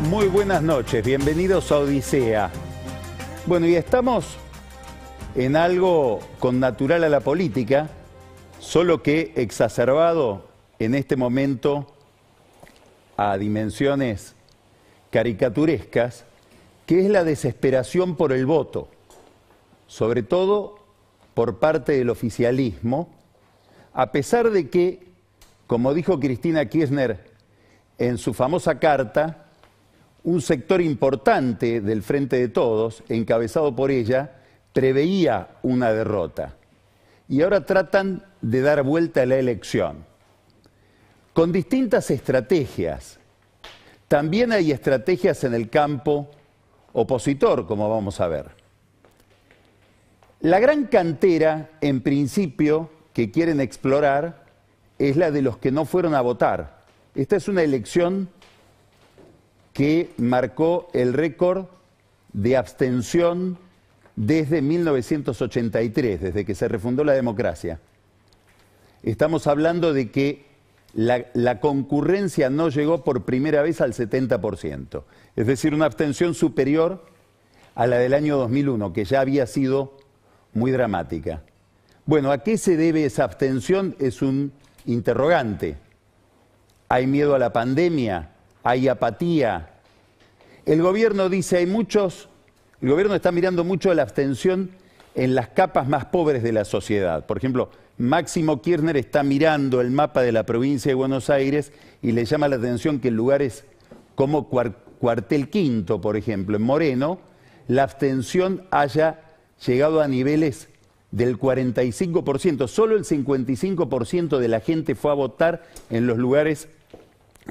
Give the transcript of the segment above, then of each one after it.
Muy buenas noches, bienvenidos a Odisea. Bueno, y estamos en algo connatural a la política, solo que exacerbado en este momento a dimensiones caricaturescas, que es la desesperación por el voto, sobre todo por parte del oficialismo, a pesar de que, como dijo Cristina Kirchner en su famosa carta, un sector importante del Frente de Todos, encabezado por ella, preveía una derrota. Y ahora tratan de dar vuelta a la elección. Con distintas estrategias. También hay estrategias en el campo opositor, como vamos a ver. La gran cantera, en principio, que quieren explorar, es la de los que no fueron a votar. Esta es una elección que marcó el récord de abstención desde 1983, desde que se refundó la democracia. Estamos hablando de que la concurrencia no llegó por primera vez al 70%, es decir, una abstención superior a la del año 2001, que ya había sido muy dramática. Bueno, ¿a qué se debe esa abstención? Es un interrogante. ¿Hay miedo a la pandemia? ¿Hay apatía? El gobierno dice, el gobierno está mirando mucho la abstención en las capas más pobres de la sociedad. Por ejemplo, Máximo Kirchner está mirando el mapa de la provincia de Buenos Aires y le llama la atención que en lugares como Cuartel Quinto, por ejemplo, en Moreno, la abstención haya llegado a niveles del 45%. Solo el 55% de la gente fue a votar en los lugares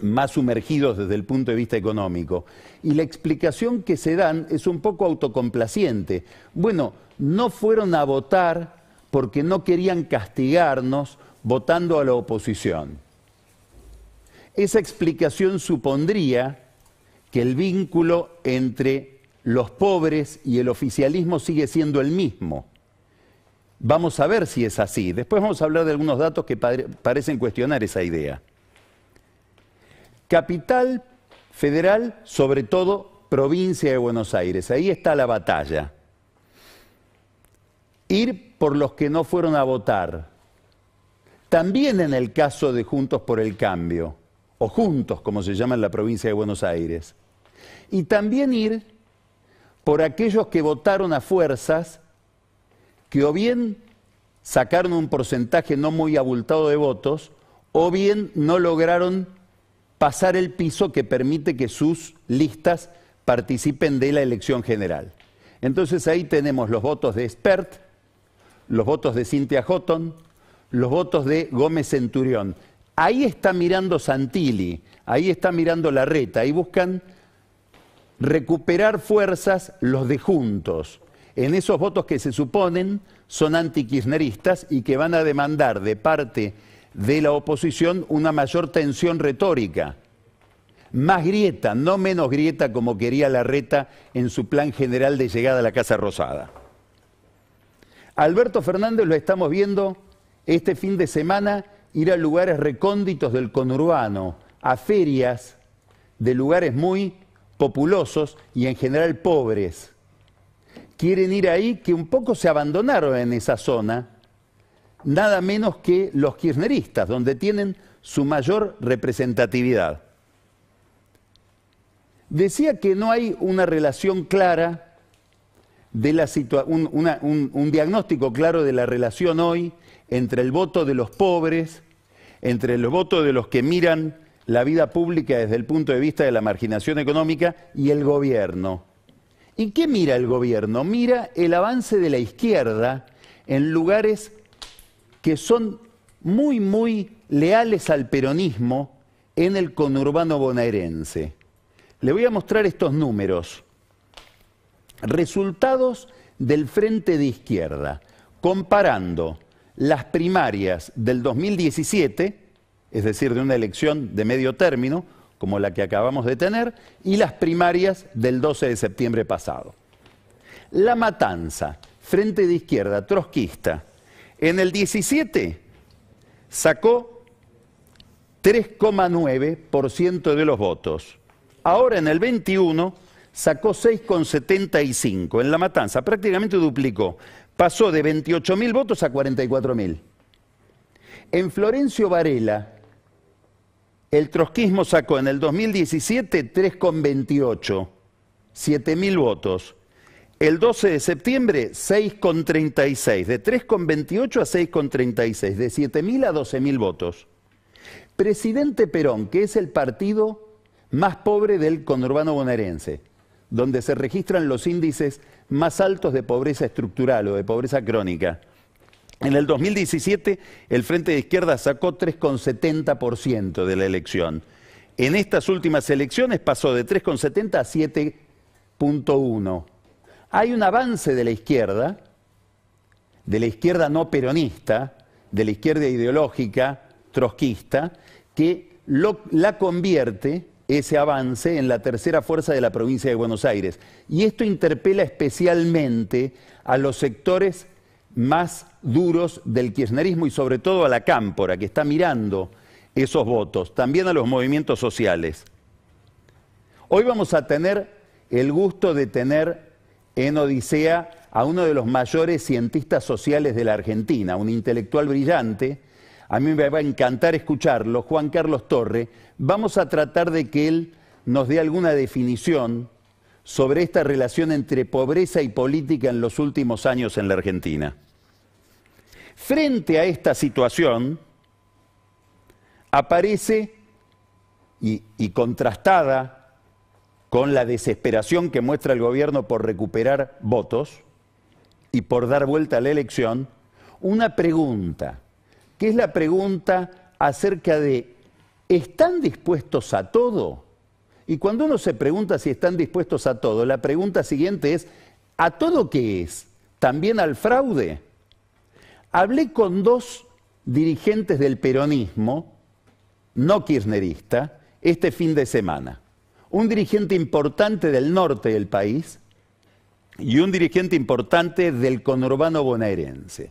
más sumergidos desde el punto de vista económico. Y la explicación que se dan es un poco autocomplaciente. Bueno, no fueron a votar porque no querían castigarnos votando a la oposición. Esa explicación supondría que el vínculo entre los pobres y el oficialismo sigue siendo el mismo. Vamos a ver si es así. Después vamos a hablar de algunos datos que parecen cuestionar esa idea. Capital Federal, sobre todo provincia de Buenos Aires. Ahí está la batalla. Ir por los que no fueron a votar. También en el caso de Juntos por el Cambio, o Juntos, como se llama en la provincia de Buenos Aires. Y también ir por aquellos que votaron a fuerzas, que o bien sacaron un porcentaje no muy abultado de votos, o bien no lograron pasar el piso que permite que sus listas participen de la elección general. Entonces ahí tenemos los votos de Espert, los votos de Cynthia Houghton, los votos de Gómez Centurión. Ahí está mirando Santilli, ahí está mirando Larreta, ahí buscan recuperar fuerzas los de Juntos, en esos votos que se suponen son antikirchneristas y que van a demandar de parte de la oposición una mayor tensión retórica, más grieta, no menos grieta como quería Larreta en su plan general de llegada a la Casa Rosada. Alberto Fernández lo estamos viendo este fin de semana ir a lugares recónditos del conurbano, a ferias de lugares muy populosos y en general pobres. Quieren ir ahí, que un poco se abandonaron en esa zona, nada menos que los kirchneristas, donde tienen su mayor representatividad. Decía que no hay una relación clara, un diagnóstico claro de la relación hoy entre el voto de los pobres, entre el voto de los que miran la vida pública desde el punto de vista de la marginación económica y el gobierno. ¿Y qué mira el gobierno? Mira el avance de la izquierda en lugares que son muy, muy leales al peronismo en el conurbano bonaerense. Le voy a mostrar estos números. Resultados del Frente de Izquierda, comparando las primarias del 2017, es decir, de una elección de medio término, como la que acabamos de tener, y las primarias del 12 de septiembre pasado. La Matanza, Frente de Izquierda, trotskista, en el 17 sacó 3,9% de los votos. Ahora en el 21 sacó 6,75 en La Matanza, prácticamente duplicó. Pasó de 28.000 votos a 44.000. En Florencio Varela, el trotskismo sacó en el 2017 3,28, 7.000 votos. El 12 de septiembre 6,36, de 3,28 a 6,36, de 7.000 a 12.000 votos. Presidente Perón, que es el partido más pobre del conurbano bonaerense, donde se registran los índices más altos de pobreza estructural o de pobreza crónica. En el 2017, el Frente de Izquierda sacó 3,70% de la elección. En estas últimas elecciones pasó de 3,70 a 7,1. Hay un avance de la izquierda no peronista, de la izquierda ideológica, trotskista, que la convierte, ese avance, en la tercera fuerza de la provincia de Buenos Aires. Y esto interpela especialmente a los sectores más duros del kirchnerismo y sobre todo a la cámpora, que está mirando esos votos, también a los movimientos sociales. Hoy vamos a tener el gusto de tener en Odisea a uno de los mayores cientistas sociales de la Argentina, un intelectual brillante. A mí me va a encantar escucharlo, Juan Carlos Torre. Vamos a tratar de que él nos dé alguna definición sobre esta relación entre pobreza y política en los últimos años en la Argentina. Frente a esta situación, aparece, y contrastada con la desesperación que muestra el gobierno por recuperar votos y por dar vuelta a la elección, una pregunta, que es la pregunta acerca de ¿están dispuestos a todo? Y cuando uno se pregunta si están dispuestos a todo, la pregunta siguiente es ¿a todo qué es? ¿También al fraude? Hablé con dos dirigentes del peronismo, no kirchnerista, este fin de semana. Un dirigente importante del norte del país y un dirigente importante del conurbano bonaerense,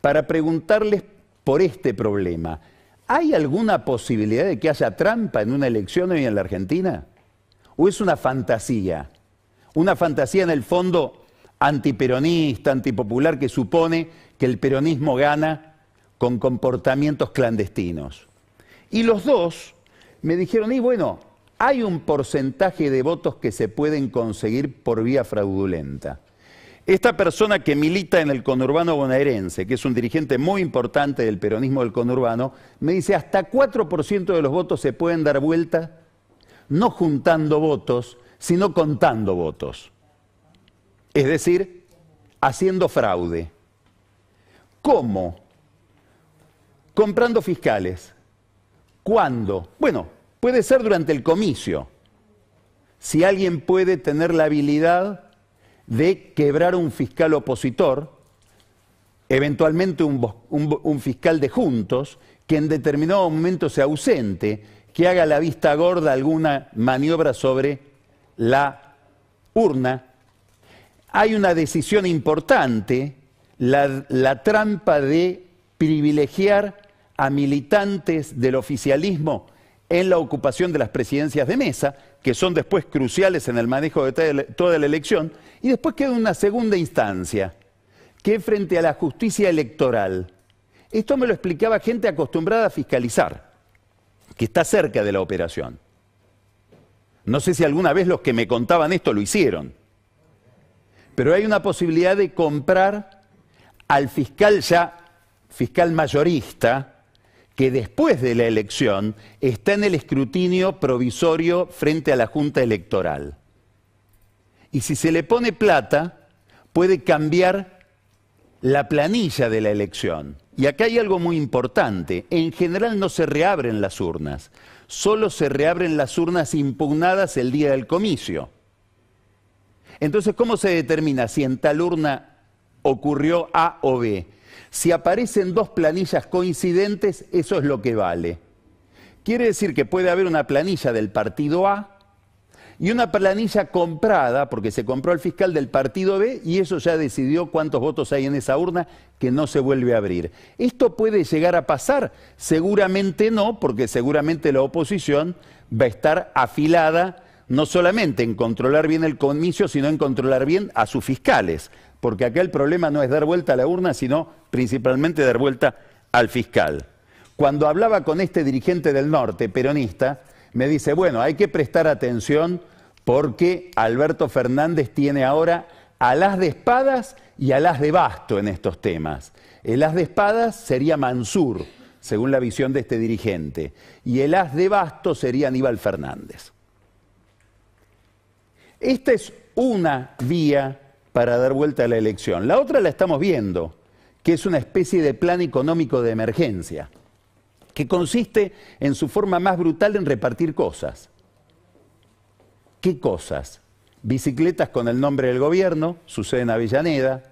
para preguntarles por este problema. ¿Hay alguna posibilidad de que haya trampa en una elección hoy en la Argentina? ¿O es una fantasía? Una fantasía en el fondo antiperonista, antipopular, que supone que el peronismo gana con comportamientos clandestinos. Y los dos me dijeron, y bueno, hay un porcentaje de votos que se pueden conseguir por vía fraudulenta. Esta persona que milita en el conurbano bonaerense, que es un dirigente muy importante del peronismo del conurbano, me dice hasta 4% de los votos se pueden dar vuelta, no juntando votos, sino contando votos. Es decir, haciendo fraude. ¿Cómo? Comprando fiscales. ¿Cuándo? Bueno, puede ser durante el comicio. Si alguien puede tener la habilidad de quebrar un fiscal opositor, eventualmente un fiscal de Juntos, que en determinado momento se ausente, que haga la vista gorda alguna maniobra sobre la urna. Hay una decisión importante, la trampa de privilegiar a militantes del oficialismo en la ocupación de las presidencias de mesa, que son después cruciales en el manejo de toda la elección, y después queda una segunda instancia, que es frente a la justicia electoral. Esto me lo explicaba gente acostumbrada a fiscalizar, que está cerca de la operación. No sé si alguna vez los que me contaban esto lo hicieron, pero hay una posibilidad de comprar al fiscal fiscal mayorista, que después de la elección está en el escrutinio provisorio frente a la Junta Electoral. Y si se le pone plata, puede cambiar la planilla de la elección. Y acá hay algo muy importante. En general no se reabren las urnas. Solo se reabren las urnas impugnadas el día del comicio. Entonces, ¿cómo se determina si en tal urna ocurrió A o B? Si aparecen dos planillas coincidentes, eso es lo que vale. Quiere decir que puede haber una planilla del partido A y una planilla comprada, porque se compró al fiscal del partido B y eso ya decidió cuántos votos hay en esa urna que no se vuelve a abrir. ¿Esto puede llegar a pasar? Seguramente no, porque seguramente la oposición va a estar afilada no solamente en controlar bien el comicio, sino en controlar bien a sus fiscales, porque acá el problema no es dar vuelta a la urna, sino principalmente dar vuelta al fiscal. Cuando hablaba con este dirigente del norte, peronista, me dice, bueno, hay que prestar atención porque Alberto Fernández tiene ahora al as de espadas y al as de basto en estos temas. El as de espadas sería Mansur, según la visión de este dirigente, y el as de basto sería Aníbal Fernández. Esta es una vía para dar vuelta a la elección. La otra la estamos viendo, que es una especie de plan económico de emergencia, que consiste en su forma más brutal en repartir cosas. ¿Qué cosas? Bicicletas con el nombre del gobierno, sucede en Avellaneda,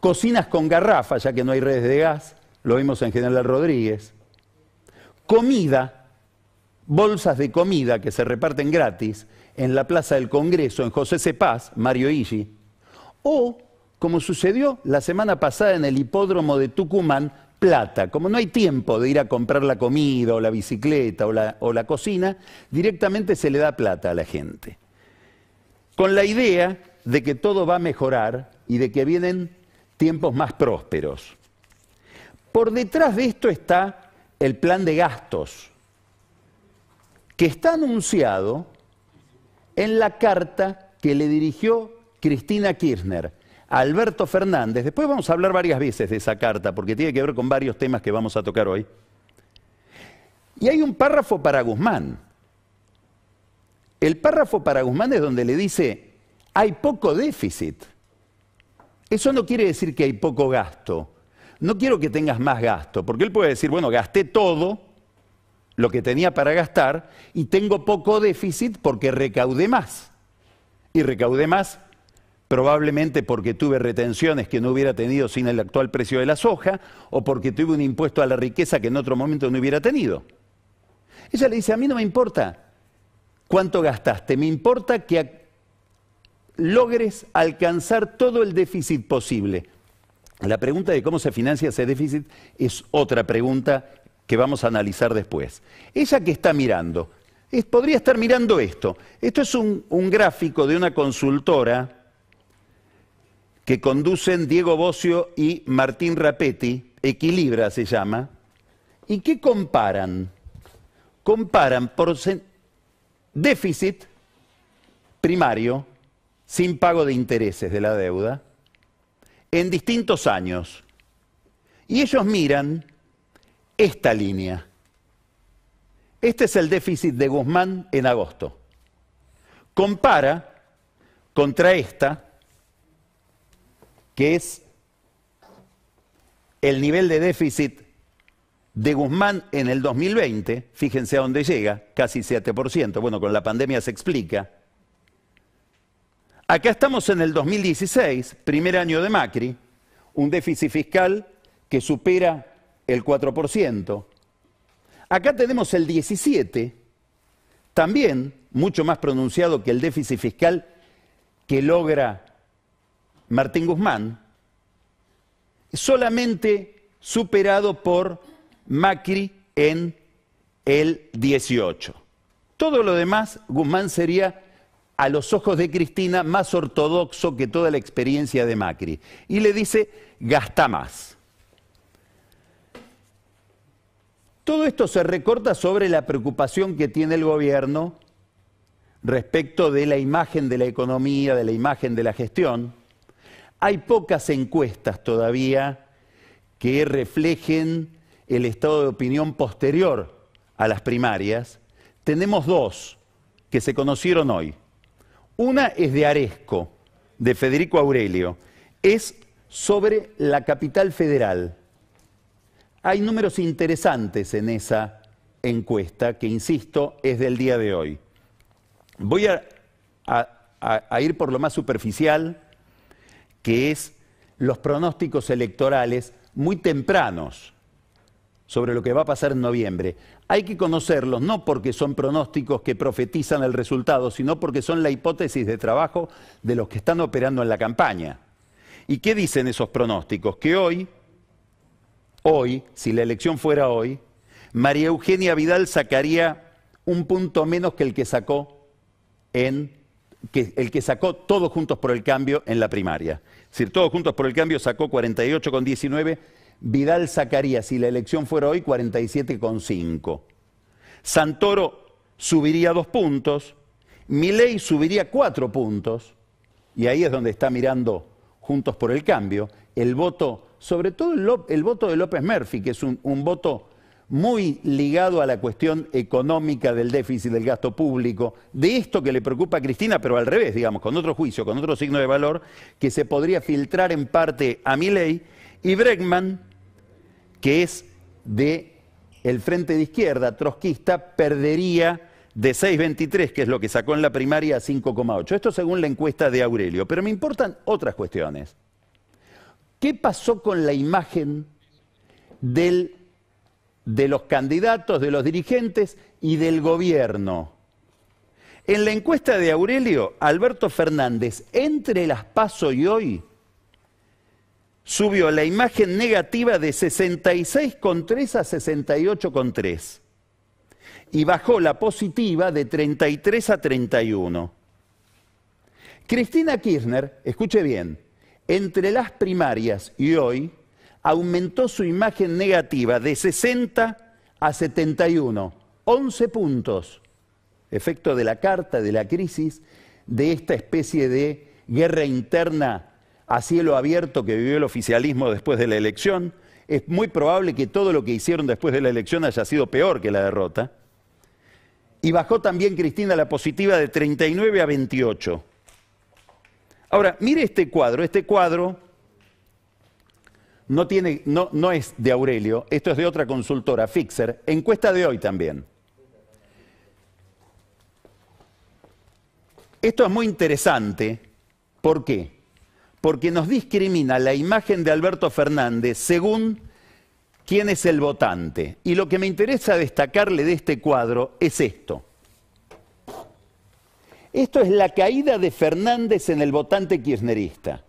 cocinas con garrafas, ya que no hay redes de gas, lo vimos en General Rodríguez, comida, bolsas de comida que se reparten gratis en la Plaza del Congreso, en José Cepaz, Mario Illi, o, como sucedió la semana pasada en el hipódromo de Tucumán, plata. Como no hay tiempo de ir a comprar la comida o la bicicleta o la cocina, directamente se le da plata a la gente. Con la idea de que todo va a mejorar y de que vienen tiempos más prósperos. Por detrás de esto está el plan de gastos, que está anunciado en la carta que le dirigió Cristina Kirchner a Alberto Fernández. Después vamos a hablar varias veces de esa carta, porque tiene que ver con varios temas que vamos a tocar hoy. Y hay un párrafo para Guzmán. El párrafo para Guzmán es donde le dice, hay poco déficit. Eso no quiere decir que hay poco gasto. No quiero que tengas más gasto, porque él puede decir, bueno, gasté todo lo que tenía para gastar y tengo poco déficit porque recaudé más. Y recaudé más probablemente porque tuve retenciones que no hubiera tenido sin el actual precio de la soja o porque tuve un impuesto a la riqueza que en otro momento no hubiera tenido. Ella le dice, a mí no me importa cuánto gastaste, me importa que logres alcanzar todo el déficit posible. La pregunta de cómo se financia ese déficit es otra pregunta que vamos a analizar después. Ella que está mirando, podría estar mirando esto. Esto es un gráfico de una consultora que conducen Diego Bocio y Martín Rapetti, Equilibra se llama, y que comparan por déficit primario, sin pago de intereses de la deuda, en distintos años. Y ellos miran esta línea. Este es el déficit de Guzmán en agosto. Compara contra esta, que es el nivel de déficit de Guzmán en el 2020, fíjense a dónde llega, casi 7%, bueno, con la pandemia se explica. Acá estamos en el 2016, primer año de Macri, un déficit fiscal que supera el 4%. Acá tenemos el 17, también mucho más pronunciado que el déficit fiscal que logra Martín Guzmán, solamente superado por Macri en el 18. Todo lo demás, Guzmán sería, a los ojos de Cristina, más ortodoxo que toda la experiencia de Macri. Y le dice, gasta más. Todo esto se recorta sobre la preocupación que tiene el gobierno respecto de la imagen de la economía, de la imagen de la gestión. Hay pocas encuestas todavía que reflejen el estado de opinión posterior a las primarias. Tenemos dos que se conocieron hoy. Una es de Aresco, de Federico Aurelio. Es sobre la capital federal. Hay números interesantes en esa encuesta que, insisto, es del día de hoy. Voy a ir por lo más superficial, que es los pronósticos electorales muy tempranos sobre lo que va a pasar en noviembre. Hay que conocerlos no porque son pronósticos que profetizan el resultado, sino porque son la hipótesis de trabajo de los que están operando en la campaña. ¿Y qué dicen esos pronósticos? Que hoy, si la elección fuera hoy, María Eugenia Vidal sacaría un punto menos que el que sacó Todos Juntos por el Cambio en la primaria. Es decir, Todos Juntos por el Cambio sacó 48,19, Vidal sacaría, si la elección fuera hoy, 47,5. Santoro subiría 2 puntos, Milei subiría 4 puntos, y ahí es donde está mirando Juntos por el Cambio, el voto, sobre todo el voto de López Murphy, que es un voto muy ligado a la cuestión económica del déficit del gasto público, de esto que le preocupa a Cristina, pero al revés, digamos, con otro juicio, con otro signo de valor, que se podría filtrar en parte a Milei, y Bregman, que es del Frente de Izquierda trotskista, perdería de 6,23, que es lo que sacó en la primaria, a 5,8. Esto según la encuesta de Aurelio. Pero me importan otras cuestiones. ¿Qué pasó con la imagen de los candidatos, de los dirigentes y del gobierno? En la encuesta de Aurelio, Alberto Fernández, entre las PASO y hoy, subió la imagen negativa de 66,3 a 68,3 y bajó la positiva de 33 a 31. Cristina Kirchner, escuche bien, entre las primarias y hoy aumentó su imagen negativa de 60 a 71, 11 puntos. Efecto de la carta, de la crisis, de esta especie de guerra interna a cielo abierto que vivió el oficialismo después de la elección. Es muy probable que todo lo que hicieron después de la elección haya sido peor que la derrota. Y bajó también Cristina la positiva de 39 a 28. Ahora, mire este cuadro no es de Aurelio, esto es de otra consultora, Fixer, encuesta de hoy también. Esto es muy interesante, ¿por qué? Porque nos discrimina la imagen de Alberto Fernández según quién es el votante. Y lo que me interesa destacarle de este cuadro es esto. Esto es la caída de Fernández en el votante kirchnerista.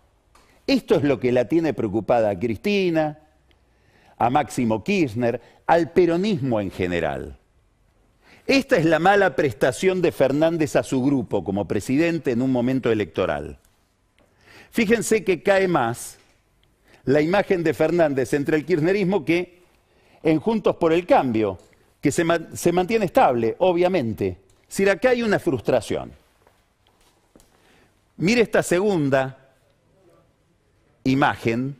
Esto es lo que la tiene preocupada a Cristina, a Máximo Kirchner, al peronismo en general. Esta es la mala prestación de Fernández a su grupo como presidente en un momento electoral. Fíjense que cae más la imagen de Fernández entre el kirchnerismo que en Juntos por el Cambio, que se mantiene estable, obviamente. Es decir, acá hay una frustración. Mire esta segunda imagen,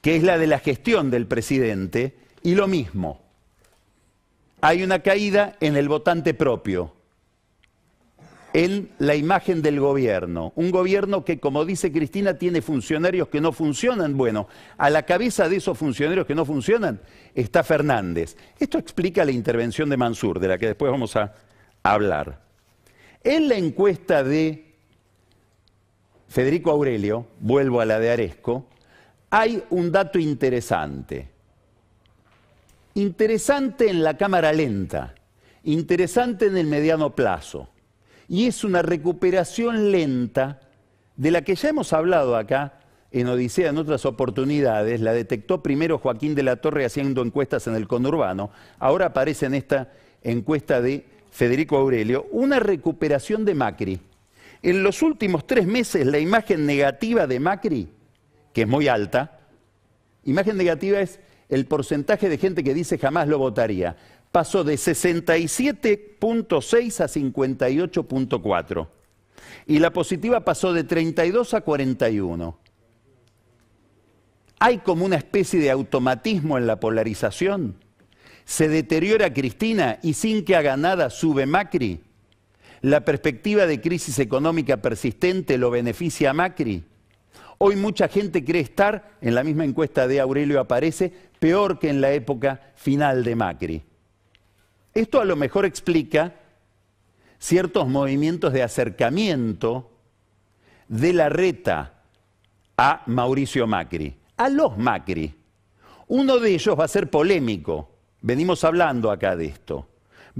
que es la de la gestión del presidente, y lo mismo. Hay una caída en el votante propio, en la imagen del gobierno. Un gobierno que, como dice Cristina, tiene funcionarios que no funcionan. Bueno, a la cabeza de esos funcionarios que no funcionan está Fernández. Esto explica la intervención de Mansur, de la que después vamos a hablar. En la encuesta de Federico Aurelio, vuelvo a la de Aresco, hay un dato interesante. Interesante en la cámara lenta, interesante en el mediano plazo. Y es una recuperación lenta de la que ya hemos hablado acá en Odisea en otras oportunidades. La detectó primero Joaquín de la Torre haciendo encuestas en el conurbano. Ahora aparece en esta encuesta de Federico Aurelio una recuperación de Macri. En los últimos 3 meses la imagen negativa de Macri, que es muy alta, imagen negativa es el porcentaje de gente que dice jamás lo votaría, pasó de 67,6 a 58,4. Y la positiva pasó de 32 a 41. Hay como una especie de automatismo en la polarización. Se deteriora Cristina y sin que haga nada sube Macri. La perspectiva de crisis económica persistente lo beneficia a Macri. Hoy mucha gente cree estar, en la misma encuesta de Aurelio aparece, peor que en la época final de Macri. Esto a lo mejor explica ciertos movimientos de acercamiento de Larreta a Mauricio Macri, a los Macri. Uno de ellos va a ser polémico. Venimos hablando acá de esto.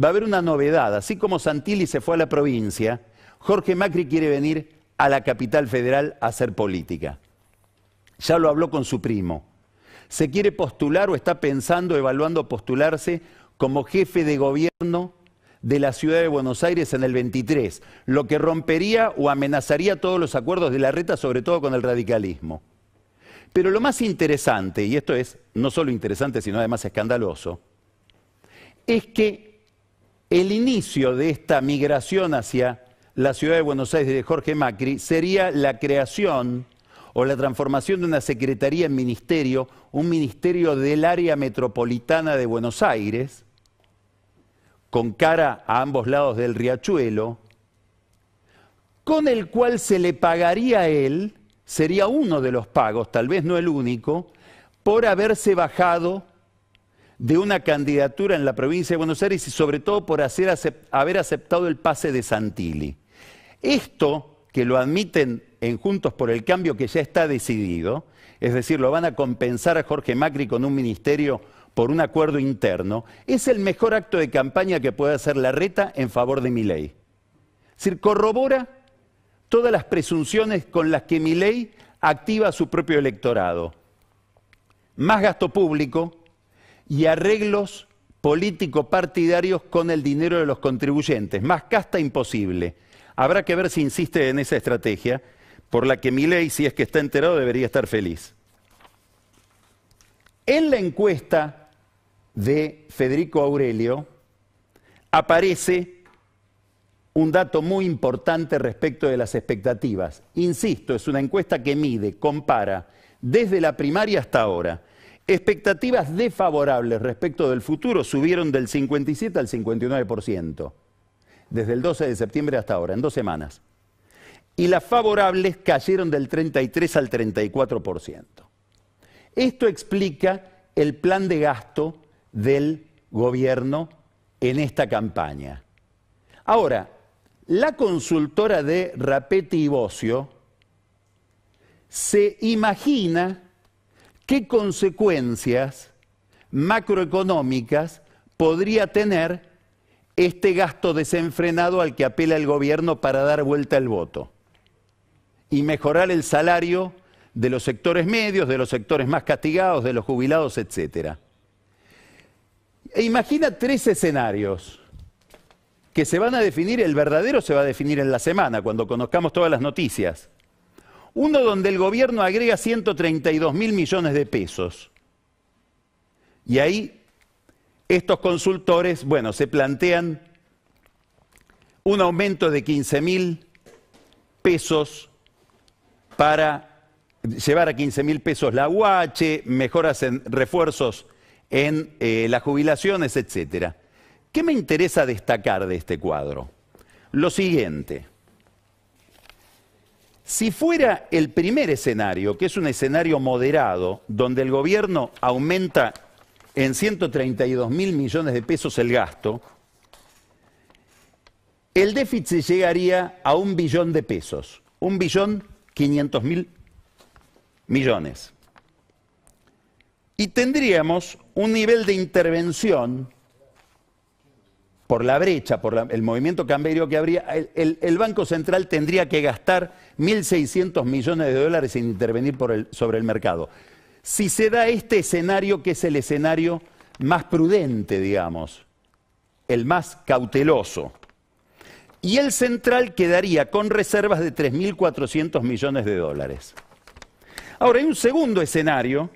Va a haber una novedad. Así como Santilli se fue a la provincia, Jorge Macri quiere venir a la capital federal a hacer política. Ya lo habló con su primo. Se quiere postular o está pensando, evaluando postularse como jefe de gobierno de la ciudad de Buenos Aires en el 23, lo que rompería o amenazaría todos los acuerdos de Larreta, sobre todo con el radicalismo. Pero lo más interesante, y esto es no solo interesante, sino además escandaloso, es que el inicio de esta migración hacia la ciudad de Buenos Aires de Jorge Macri sería la creación o la transformación de una secretaría en ministerio, un ministerio del área metropolitana de Buenos Aires, con cara a ambos lados del riachuelo, con el cual se le pagaría a él, sería uno de los pagos, tal vez no el único, por haberse bajado de una candidatura en la provincia de Buenos Aires y sobre todo por haber aceptado el pase de Santilli. Esto, que lo admiten en Juntos por el Cambio, que ya está decidido, es decir, lo van a compensar a Jorge Macri con un ministerio por un acuerdo interno, es el mejor acto de campaña que puede hacer Larreta en favor de Milei. Es decir, corrobora todas las presunciones con las que Milei activa a su propio electorado. Más gasto público y arreglos político-partidarios con el dinero de los contribuyentes. Más casta imposible. Habrá que ver si insiste en esa estrategia, por la que Milei, si es que está enterado, debería estar feliz. En la encuesta de Federico Aurelio aparece un dato muy importante respecto de las expectativas. Insisto, es una encuesta que mide, compara, desde la primaria hasta ahora. Expectativas desfavorables respecto del futuro subieron del 57 al 59%, desde el 12 de septiembre hasta ahora, en 2 semanas. Y las favorables cayeron del 33 al 34%. Esto explica el plan de gasto del gobierno en esta campaña. Ahora, la consultora de Rapetti y Bocio se imagina qué consecuencias macroeconómicas podría tener este gasto desenfrenado al que apela el gobierno para dar vuelta al voto y mejorar el salario de los sectores medios, de los sectores más castigados, de los jubilados, etc. E imagina 3 escenarios que se van a definir. El verdadero se va a definir en la semana, cuando conozcamos todas las noticias. Uno donde el gobierno agrega 132.000 millones de pesos. Y ahí estos consultores, bueno, se plantean un aumento de 15.000 pesos para llevar a 15.000 pesos la UH, mejoras en refuerzos en las jubilaciones, etc. ¿Qué me interesa destacar de este cuadro? Lo siguiente. Si fuera el primer escenario, que es un escenario moderado, donde el gobierno aumenta en 132.000 millones de pesos el gasto, el déficit llegaría a 1 billón de pesos, 1.500.000 millones. Y tendríamos un nivel de intervención por la brecha, por el movimiento cambiario que habría. El Banco Central tendría que gastar 1.600 millones de dólares sin intervenir sobre el mercado. Si se da este escenario, que es el escenario más prudente, digamos, el más cauteloso, y el central quedaría con reservas de 3.400 millones de dólares. Ahora, hay un segundo escenario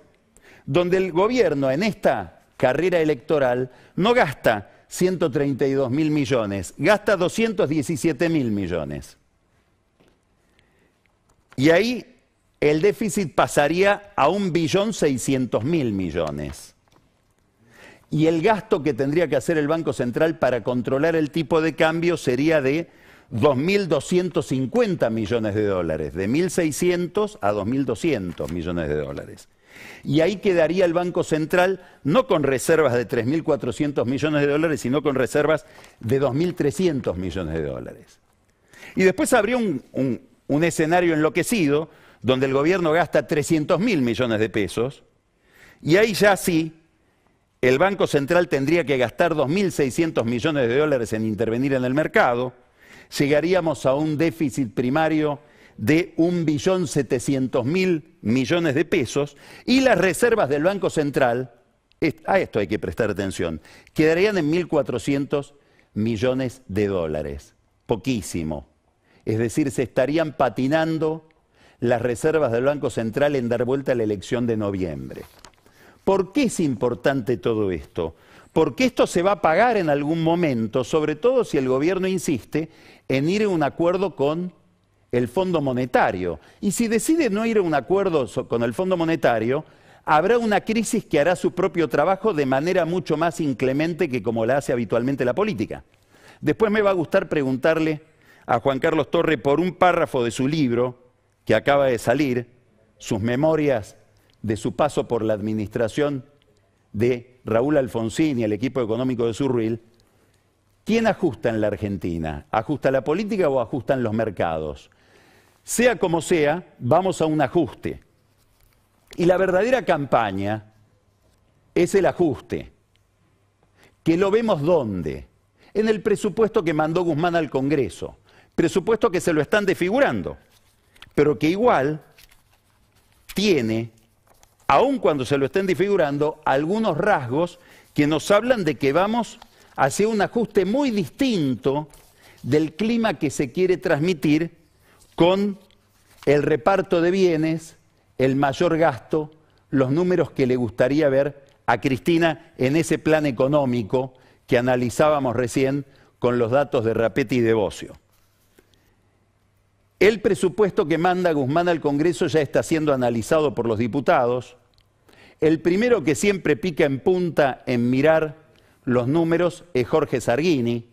donde el gobierno en esta carrera electoral no gasta 132.000 millones, gasta 217.000 millones. Y ahí el déficit pasaría a 1.600.000 millones. Y el gasto que tendría que hacer el Banco Central para controlar el tipo de cambio sería de 2.250 millones de dólares, de 1.600 a 2.200 millones de dólares. Y ahí quedaría el Banco Central no con reservas de 3.400 millones de dólares, sino con reservas de 2.300 millones de dólares. Y después habría un escenario enloquecido, donde el gobierno gasta 300.000 millones de pesos Y ahí ya sí, el Banco Central tendría que gastar 2.600 millones de dólares en intervenir en el mercado, llegaríamos a un déficit primario de 1.700.000 millones de pesos y las reservas del Banco Central, a esto hay que prestar atención, quedarían en 1.400 millones de dólares. Poquísimo. Es decir, se estarían patinando las reservas del Banco Central en dar vuelta a la elección de noviembre. ¿Por qué es importante todo esto? Porque esto se va a pagar en algún momento, sobre todo si el gobierno insiste en ir a un acuerdo con el Fondo Monetario. Y si decide no ir a un acuerdo con el Fondo Monetario, habrá una crisis que hará su propio trabajo de manera mucho más inclemente que como la hace habitualmente la política. Después me va a gustar preguntarle a Juan Carlos Torre por un párrafo de su libro que acaba de salir, sus memorias de su paso por la administración de Raúl Alfonsín y el equipo económico de Surruil. ¿Quién ajusta en la Argentina? ¿Ajusta la política o ajustan los mercados? Sea como sea, vamos a un ajuste. Y la verdadera campaña es el ajuste. ¿Que lo vemos dónde? En el presupuesto que mandó Guzmán al Congreso. Presupuesto que se lo están desfigurando, pero que igual tiene, aun cuando se lo estén desfigurando, algunos rasgos que nos hablan de que vamos hacia un ajuste muy distinto del clima que se quiere transmitir con el reparto de bienes, el mayor gasto, los números que le gustaría ver a Cristina en ese plan económico que analizábamos recién con los datos de Rapetti y de Bocio. El presupuesto que manda Guzmán al Congreso ya está siendo analizado por los diputados. El primero que siempre pica en punta en mirar los números es Jorge Sarguini.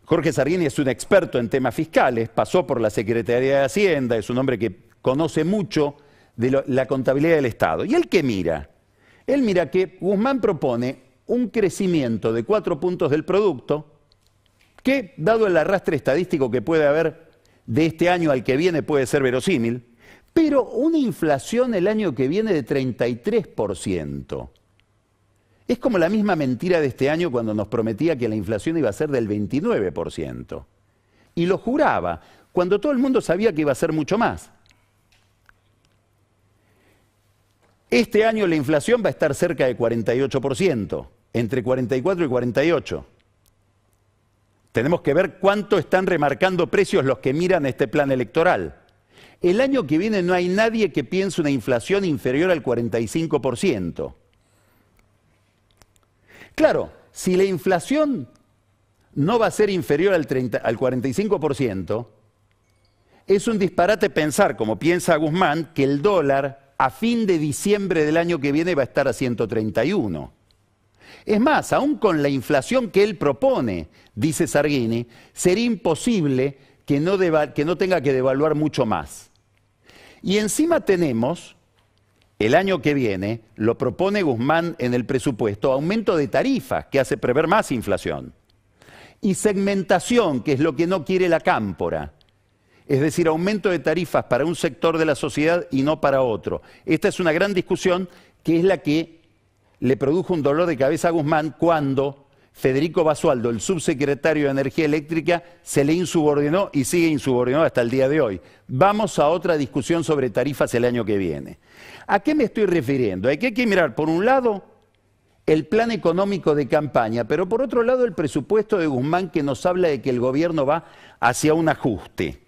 Jorge Sarguini es un experto en temas fiscales, pasó por la Secretaría de Hacienda, es un hombre que conoce mucho de la contabilidad del Estado. ¿Y él qué mira? Él mira que Guzmán propone un crecimiento de 4 puntos del producto, que, dado el arrastre estadístico que puede haber de este año al que viene, puede ser verosímil, pero una inflación el año que viene de 33%. Es como la misma mentira de este año cuando nos prometía que la inflación iba a ser del 29%. Y lo juraba, cuando todo el mundo sabía que iba a ser mucho más. Este año la inflación va a estar cerca de 48%, entre 44 y 48%. Tenemos que ver cuánto están remarcando precios los que miran este plan electoral. El año que viene no hay nadie que piense una inflación inferior al 45%. Claro, si la inflación no va a ser inferior al 45%, es un disparate pensar, como piensa Guzmán, que el dólar a fin de diciembre del año que viene va a estar a 131. Es más, aún con la inflación que él propone, dice Sarguini, sería imposible que no tenga que devaluar mucho más. Y encima tenemos, el año que viene, lo propone Guzmán en el presupuesto, aumento de tarifas, que hace prever más inflación. Y segmentación, que es lo que no quiere la cámpora. Es decir, aumento de tarifas para un sector de la sociedad y no para otro. Esta es una gran discusión que es la que le produjo un dolor de cabeza a Guzmán cuando Federico Basualdo, el subsecretario de Energía Eléctrica, se le insubordinó y sigue insubordinado hasta el día de hoy. Vamos a otra discusión sobre tarifas el año que viene. ¿A qué me estoy refiriendo? Hay que mirar, por un lado, el plan económico de campaña, pero por otro lado el presupuesto de Guzmán que nos habla de que el gobierno va hacia un ajuste.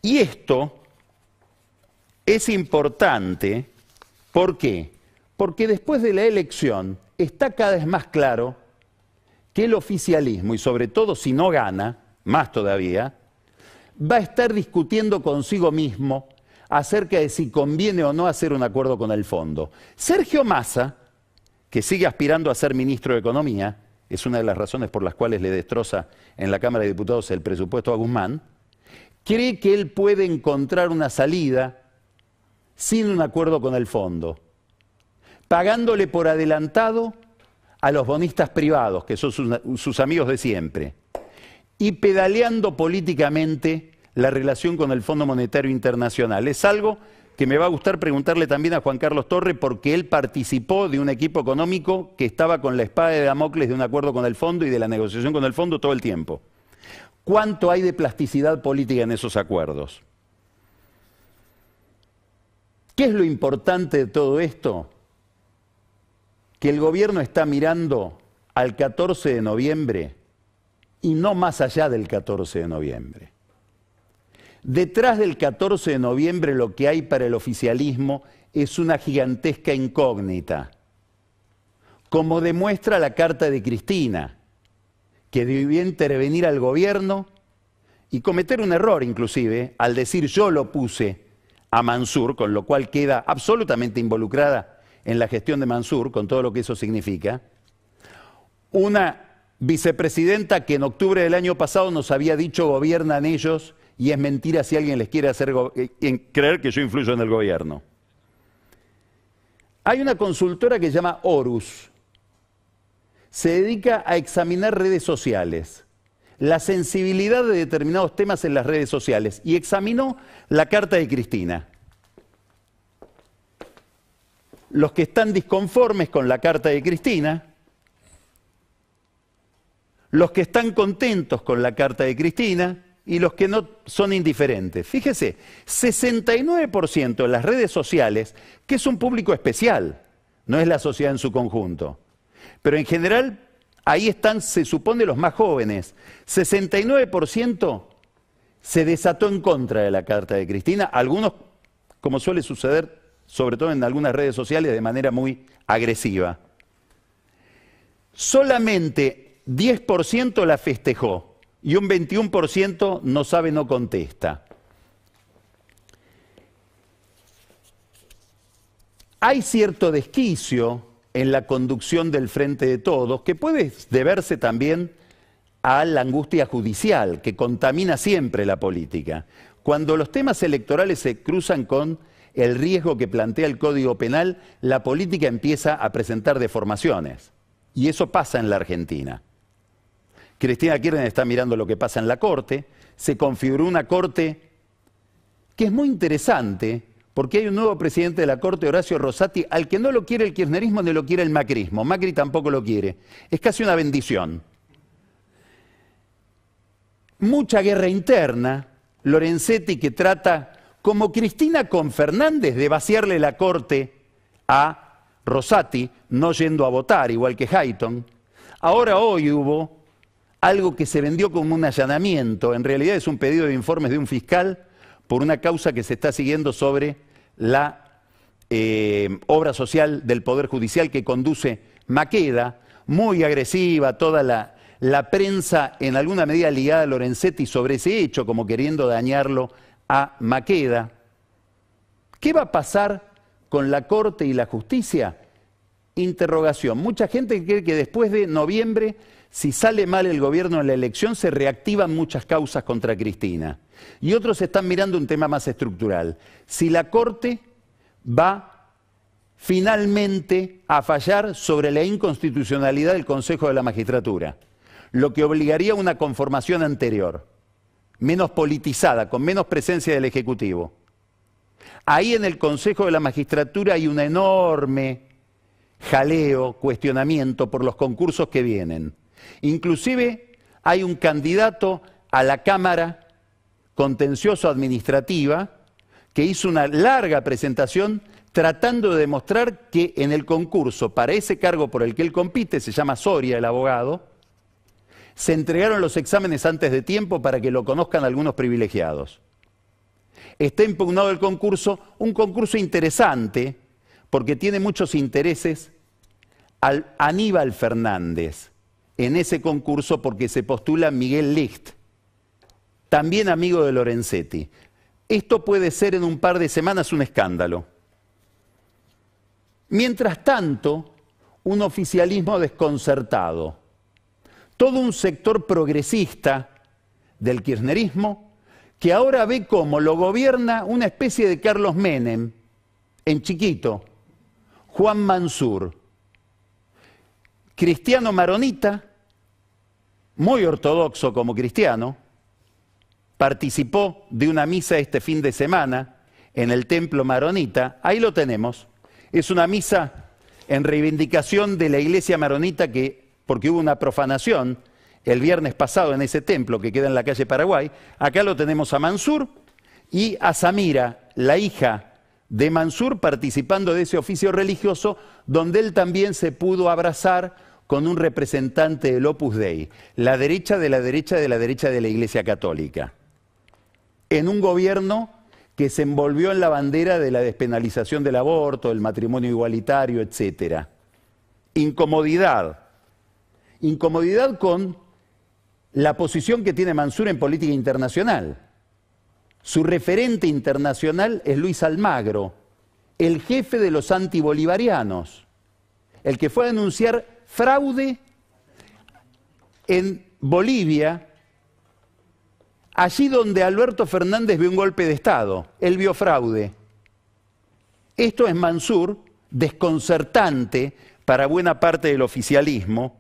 Y esto es importante, ¿por qué? Porque después de la elección está cada vez más claro que el oficialismo, y sobre todo si no gana, más todavía, va a estar discutiendo consigo mismo acerca de si conviene o no hacer un acuerdo con el fondo. Sergio Massa, que sigue aspirando a ser ministro de Economía, es una de las razones por las cuales le destroza en la Cámara de Diputados el presupuesto a Guzmán, cree que él puede encontrar una salida sin un acuerdo con el fondo, pagándole por adelantado a los bonistas privados, que son sus amigos de siempre, y pedaleando políticamente la relación con el Fondo Monetario Internacional. Es algo que me va a gustar preguntarle también a Juan Carlos Torre, porque él participó de un equipo económico que estaba con la espada de Damocles de un acuerdo con el fondo y de la negociación con el fondo todo el tiempo. ¿Cuánto hay de plasticidad política en esos acuerdos? ¿Qué es lo importante de todo esto? Que el gobierno está mirando al 14 de noviembre y no más allá del 14 de noviembre. Detrás del 14 de noviembre lo que hay para el oficialismo es una gigantesca incógnita, como demuestra la carta de Cristina, que debió intervenir al gobierno y cometer un error inclusive al decir yo lo puse a Mansur, con lo cual queda absolutamente involucrada en la gestión de Mansur, con todo lo que eso significa. Una vicepresidenta que en octubre del año pasado nos había dicho gobiernan ellos, y es mentira si alguien les quiere hacer creer que yo influyo en el gobierno. Hay una consultora que se llama Horus. Se dedica a examinar redes sociales, la sensibilidad de determinados temas en las redes sociales, y examinó la carta de Cristina. Los que están disconformes con la carta de Cristina, los que están contentos con la carta de Cristina y los que no son indiferentes. Fíjese, 69% de las redes sociales, que es un público especial, no es la sociedad en su conjunto, pero en general ahí están, se supone, los más jóvenes. 69% se desató en contra de la carta de Cristina, algunos, como suele suceder, sobre todo en algunas redes sociales, de manera muy agresiva. Solamente 10% la festejó y un 21% no sabe, no contesta. Hay cierto desquicio en la conducción del Frente de Todos, que puede deberse también a la angustia judicial, que contamina siempre la política. Cuando los temas electorales se cruzan con el riesgo que plantea el Código Penal, la política empieza a presentar deformaciones. Y eso pasa en la Argentina. Cristina Kirchner está mirando lo que pasa en la Corte, se configuró una Corte que es muy interesante, porque hay un nuevo presidente de la Corte, Horacio Rosati, al que no lo quiere el kirchnerismo ni lo quiere el macrismo. Macri tampoco lo quiere. Es casi una bendición. Mucha guerra interna, Lorenzetti que trata, como Cristina con Fernández, de vaciarle la Corte a Rosati, no yendo a votar, igual que Hayton. Ahora hoy hubo algo que se vendió como un allanamiento, en realidad es un pedido de informes de un fiscal por una causa que se está siguiendo sobre la obra social del Poder Judicial que conduce Maqueda, muy agresiva, toda la prensa en alguna medida ligada a Lorenzetti sobre ese hecho, como queriendo dañarlo a Maqueda. ¿Qué va a pasar con la Corte y la Justicia? Interrogación. Mucha gente cree que después de noviembre, si sale mal el gobierno en la elección, se reactivan muchas causas contra Cristina. Y otros están mirando un tema más estructural. Si la Corte va finalmente a fallar sobre la inconstitucionalidad del Consejo de la Magistratura, lo que obligaría a una conformación anterior, menos politizada, con menos presencia del Ejecutivo. Ahí en el Consejo de la Magistratura hay un enorme jaleo, cuestionamiento por los concursos que vienen. Inclusive hay un candidato a la Cámara Contencioso Administrativa que hizo una larga presentación tratando de demostrar que en el concurso para ese cargo por el que él compite, se llama Soria el abogado, se entregaron los exámenes antes de tiempo para que lo conozcan algunos privilegiados. Está impugnado el concurso, un concurso interesante porque tiene muchos intereses al Aníbal Fernández en ese concurso porque se postula Miguel Licht, también amigo de Lorenzetti. Esto puede ser en un par de semanas un escándalo. Mientras tanto, un oficialismo desconcertado. Todo un sector progresista del kirchnerismo que ahora ve cómo lo gobierna una especie de Carlos Menem, en chiquito, Juan Mansur, cristiano maronita, muy ortodoxo como cristiano, participó de una misa este fin de semana en el templo maronita, ahí lo tenemos. Es una misa en reivindicación de la iglesia maronita porque hubo una profanación el viernes pasado en ese templo que queda en la calle Paraguay. Acá lo tenemos a Mansur y a Samira, la hija de Mansur, participando de ese oficio religioso donde él también se pudo abrazar con un representante del Opus Dei, la derecha de la derecha de la derecha de la Iglesia Católica, en un gobierno que se envolvió en la bandera de la despenalización del aborto, el matrimonio igualitario, etc. Incomodidad. Incomodidad con la posición que tiene Mansur en política internacional. Su referente internacional es Luis Almagro, el jefe de los antibolivarianos, el que fue a denunciar fraude en Bolivia, allí donde Alberto Fernández vio un golpe de Estado. Él vio fraude. Esto es Mansur, desconcertante para buena parte del oficialismo,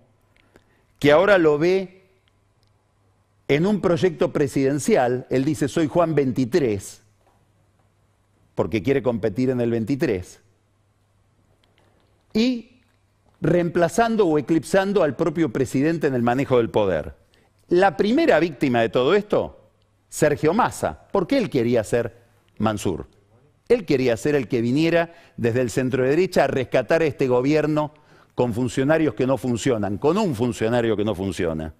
que ahora lo ve en un proyecto presidencial. Él dice, soy Juan 23, porque quiere competir en el 23, y reemplazando o eclipsando al propio presidente en el manejo del poder. La primera víctima de todo esto, Sergio Massa. ¿Por qué él quería ser Mansur? Él quería ser el que viniera desde el centro derecha a rescatar a este gobierno con funcionarios que no funcionan, con un funcionario que no funciona.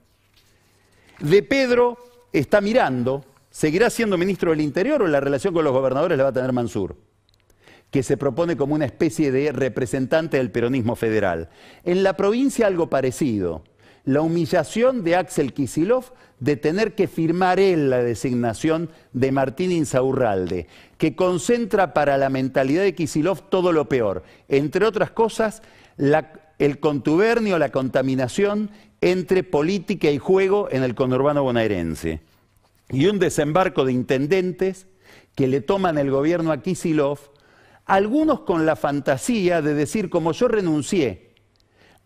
De Pedro está mirando, ¿seguirá siendo ministro del Interior o la relación con los gobernadores la va a tener Mansur?, que se propone como una especie de representante del peronismo federal. En la provincia algo parecido. La humillación de Axel Kicillof de tener que firmar él la designación de Martín Insaurralde, que concentra para la mentalidad de Kicillof todo lo peor. Entre otras cosas, el contubernio, la contaminación entre política y juego en el conurbano bonaerense. Y un desembarco de intendentes que le toman el gobierno a Kicillof, algunos con la fantasía de decir, como yo renuncié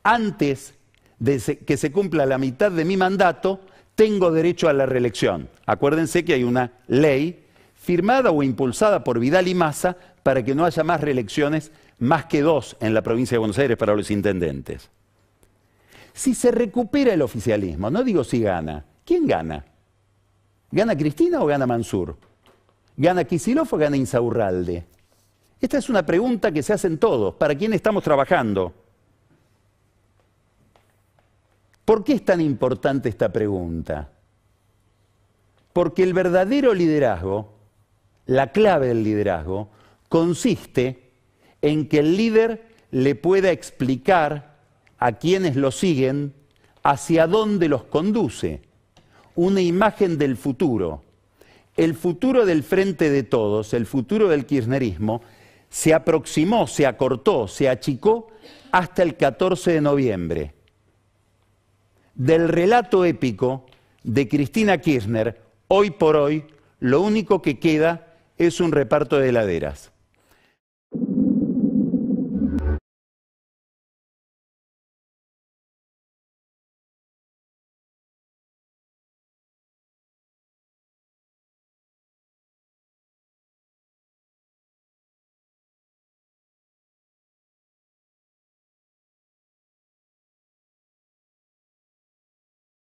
antes de que se cumpla la mitad de mi mandato, tengo derecho a la reelección. Acuérdense que hay una ley firmada o impulsada por Vidal y Massa para que no haya más reelecciones, más que 2 en la provincia de Buenos Aires para los intendentes. Si se recupera el oficialismo, no digo si gana, ¿quién gana? ¿Gana Cristina o gana Mansur? ¿Gana Kicillof o gana Insaurralde? Esta es una pregunta que se hacen todos. ¿Para quién estamos trabajando? ¿Por qué es tan importante esta pregunta? Porque el verdadero liderazgo, la clave del liderazgo, consiste en que el líder le pueda explicar a quienes lo siguen hacia dónde los conduce. Una imagen del futuro. El futuro del Frente de Todos, el futuro del kirchnerismo, se aproximó, se acortó, se achicó hasta el 14 de noviembre. Del relato épico de Cristina Kirchner, hoy por hoy, lo único que queda es un reparto de heladeras.